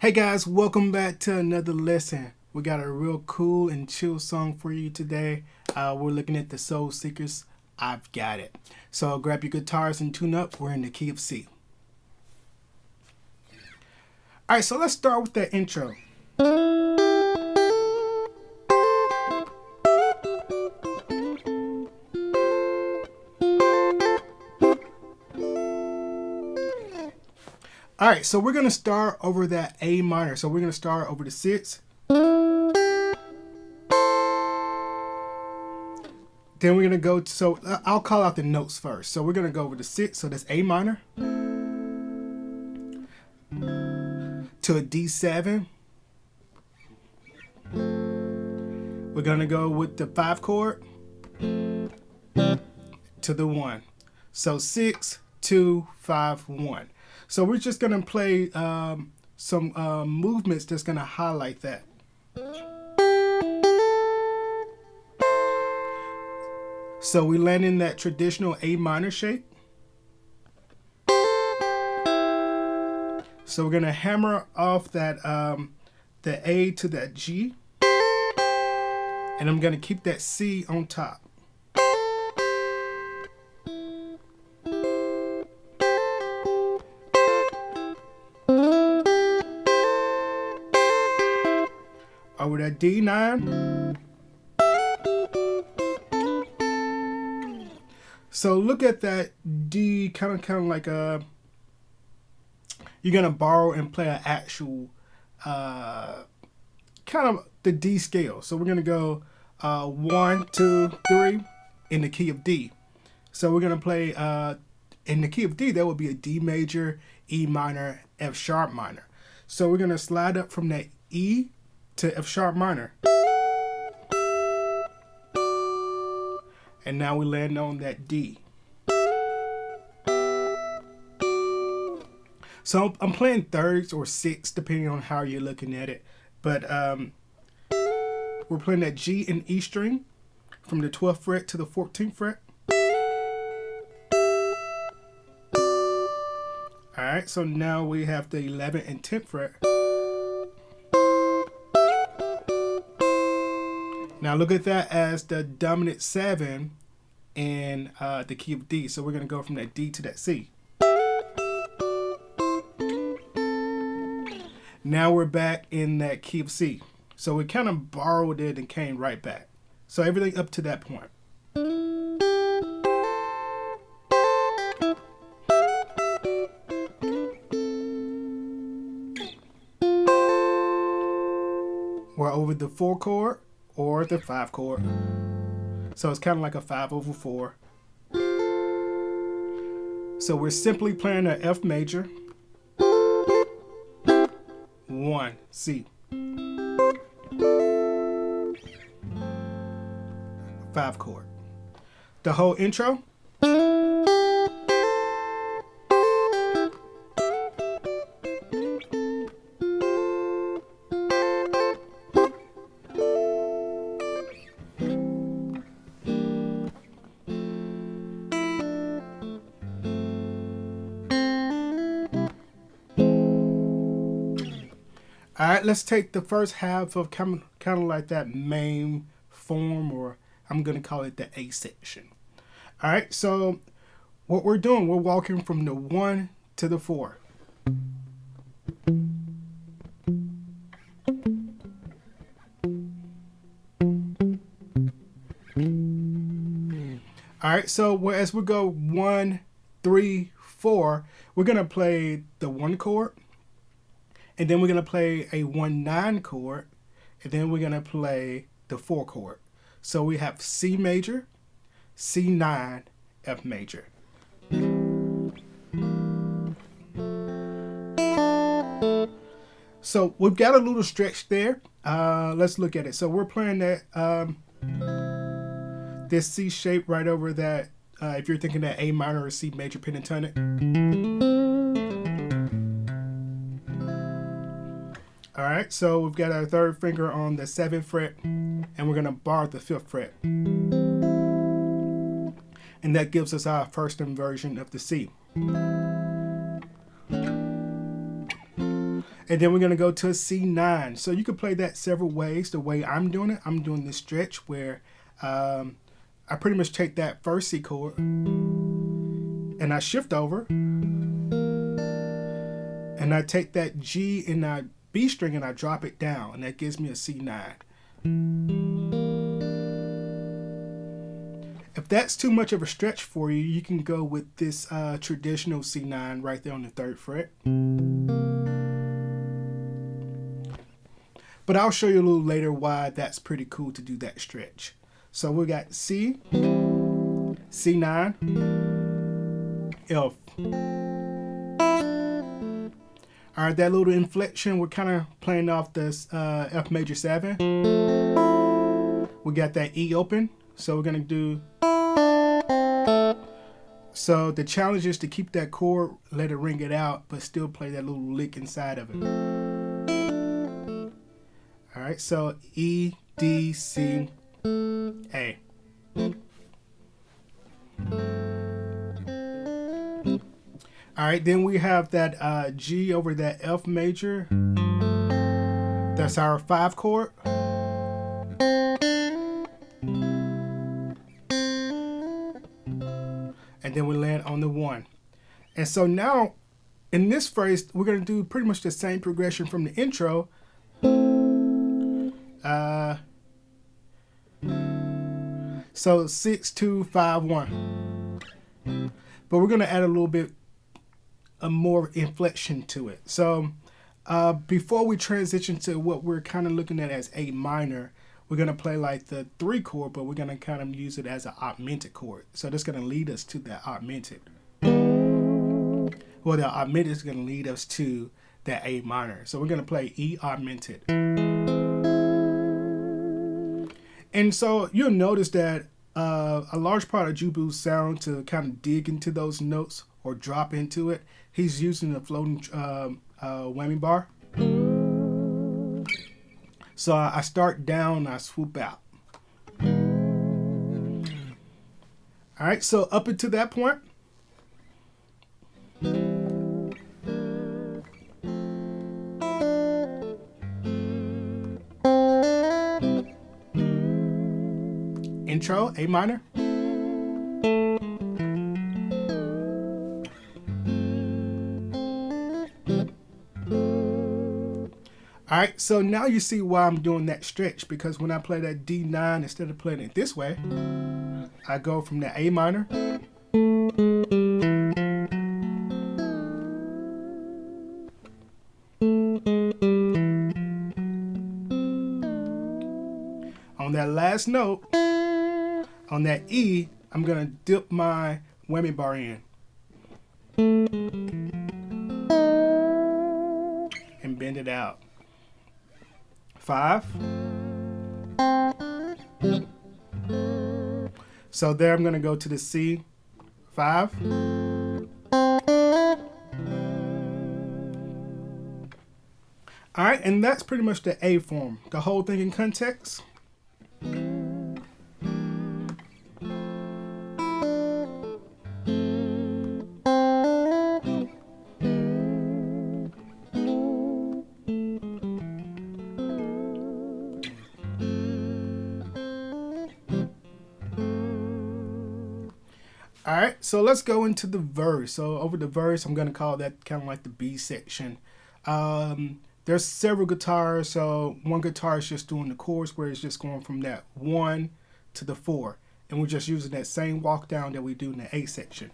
Hey guys, welcome back to another lesson. We got a real cool and chill song for you today. We're looking at the Soul Seekers, I've Got It. So grab your guitars and tune up. We're in the key of C. Alright, so let's start with that intro. All right, so we're going to start over that A minor. So we're going to start over the 6. Then we're going to go, so I'll call out the notes first. So we're going to go over the 6, so that's A minor. To a D7. We're going to go with the 5 chord. To the 1. So 6, 2, 5, 1. So we're just going to play some movements that's going to highlight that. So we land in that traditional A minor shape. So we're going to hammer off that the A to that G. And I'm going to keep that C on top. Over that D9. So look at that D, kind of like a. You're gonna borrow and play an actual, kind of the D scale. So we're gonna go 1, 2, 3 in the key of D. So we're gonna play in the key of D. That would be a D major, E minor, F sharp minor. So we're gonna slide up from that E to F sharp minor. And now we land on that D. So I'm playing thirds or sixths depending on how you're looking at it. But we're playing that G and E string from the 12th fret to the 14th fret. Alright, so now we have the 11th and 10th fret. Now look at that as the dominant 7 in the key of D. So we're going to go from that D to that C. Now we're back in that key of C. So we kind of borrowed it and came right back. So everything up to that point. We're over the 4 chord. Or the 5 chord. So it's kind of like a 5/4. So we're simply playing an F major. 1, C. 5 chord. The whole intro. All right, let's take the first half of kind of like that main form, or I'm going to call it the A section. All right, so what we're doing, we're walking from the 1 to the 4. All right, so as we go 1, 3, 4, we're going to play the 1 chord. And then we're going to play a 1-9 chord. and then we're gonna play the 4 chord. So we have C major, C9, F major. So we've got a little stretch there. Let's look at it. So we're playing that this C shape right over that. If you're thinking that A minor or C major pentatonic. All right, so we've got our 3rd finger on the 7th fret, and we're gonna bar the 5th fret, and that gives us our first inversion of the C. And then we're gonna go to a C9. So you can play that several ways. The way I'm doing it, I'm doing this stretch where I pretty much take that first C chord and I shift over, and I take that G and I B string and I drop it down, and that gives me a C9. If that's too much of a stretch for you, you can go with this traditional C9 right there on the 3rd fret. But I'll show you a little later why that's pretty cool to do that stretch. So we got C, C9, F. All right, that little inflection, we're kind of playing off this F major 7. We got that E open, so we're gonna do. So the challenge is to keep that chord, let it ring it out, but still play that little lick inside of it. All right, so E, D, C, A. All right, then we have that G over that F major. That's our 5 chord. And then we land on the 1. And so now, in this phrase, we're going to do pretty much the same progression from the intro. So 6, 2, 5, 1. But we're going to add a little bit more inflection to it. So before we transition to what we're kind of looking at as A minor, we're going to play like the 3 chord, but we're going to kind of use it as an augmented chord. So that's going to lead us to that augmented. Well, the augmented is going to lead us to that A minor. So we're going to play E augmented. And so you'll notice that a large part of Jubu's sound, to kind of dig into those notes or drop into it, he's using the floating whammy bar. So I start down, I swoop out. All right, so up until that point, intro, A minor. All right, so now you see why I'm doing that stretch, because when I play that D9, instead of playing it this way, I go from the A minor on that last note, on that E, I'm gonna dip my whammy bar in and bend it out. 5. So there I'm gonna go to the C, 5. All right, and that's pretty much the A form. The whole thing in context. All right, so let's go into the verse. So over the verse, I'm going to call that kind of like the B section. There's several guitars, so one guitar is just doing the chords where it's just going from that 1 to the 4. And we're just using that same walk down that we do in the A section.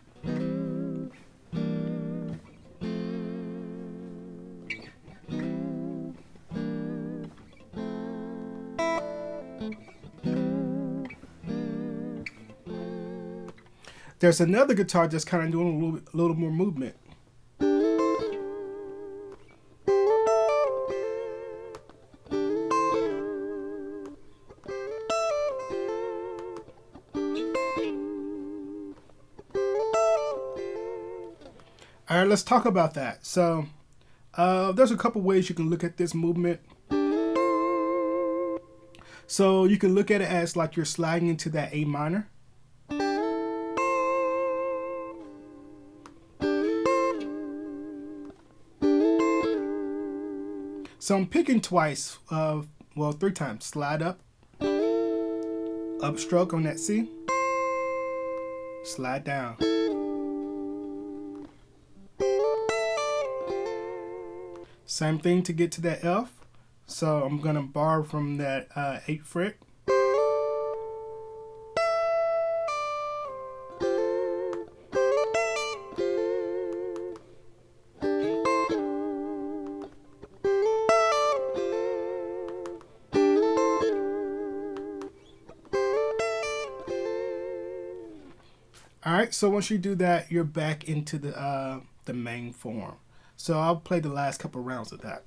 There's another guitar just kind of doing a little more movement. All right, let's talk about that. So there's a couple ways you can look at this movement. So you can look at it as like you're sliding into that A minor. So I'm picking twice, well, 3 times. Slide up, upstroke on that C, slide down. Same thing to get to that F. So I'm gonna borrow from that 8th fret. All right, so once you do that, you're back into the main form. So I'll play the last couple rounds of that.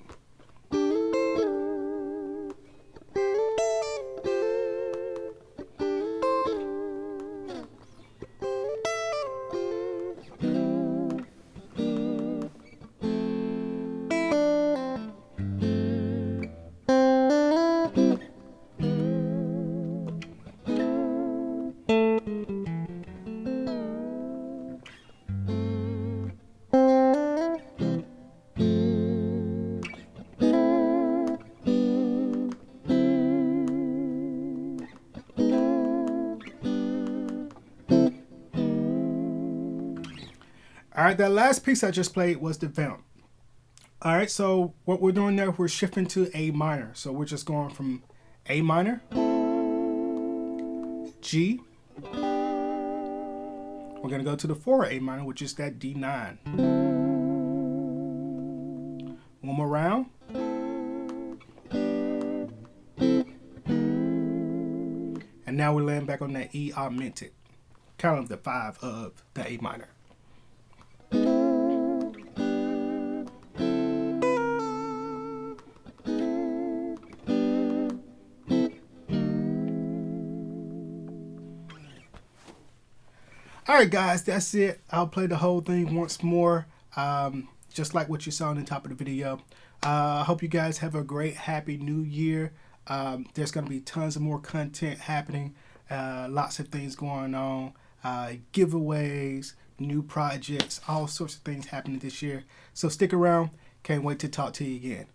All right, that last piece I just played was the vamp. All right, so what we're doing there, we're shifting to A minor. So we're just going from A minor, G. We're gonna go to the 4 A minor, which is that D9. One more round. And now we're laying back on that E augmented, kind of the 5 of the A minor. Alright guys, that's it. I'll play the whole thing once more, just like what you saw on the top of the video. I hope you guys have a great, happy new year. There's going to be tons of more content happening, lots of things going on, giveaways, new projects, all sorts of things happening this year. So stick around. Can't wait to talk to you again.